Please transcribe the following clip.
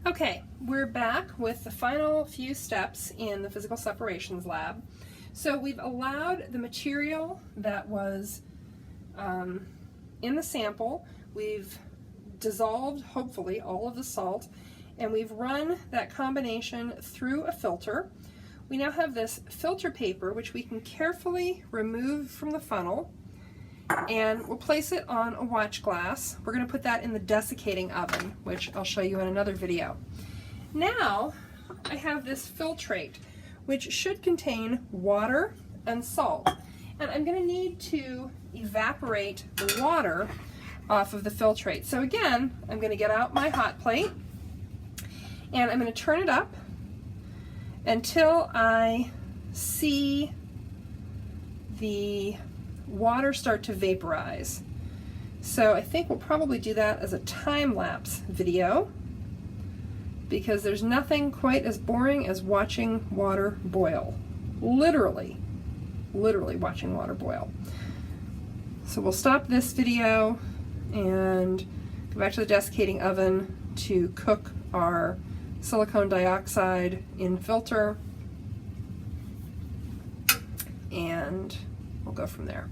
Okay, we're back with the final few steps in the physical separations lab. So we've allowed the material that was in the sample, we've dissolved, hopefully, all of the salt, and we've run that combination through a filter. We now have this filter paper, which we can carefully remove from the funnel, and we'll place it on a watch glass. We're going to put that in the desiccating oven, which I'll show you in another video. Now I have this filtrate, which should contain water and salt, and I'm going to need to evaporate the water off of the filtrate. So again, I'm going to get out my hot plate and I'm going to turn it up until I see the water start to vaporize. So I think we'll probably do that as a time-lapse video, because there's nothing quite as boring as watching water boil. Literally watching water boil. So we'll stop this video and go back to the desiccating oven to cook our silicone dioxide in filter, and we'll go from there.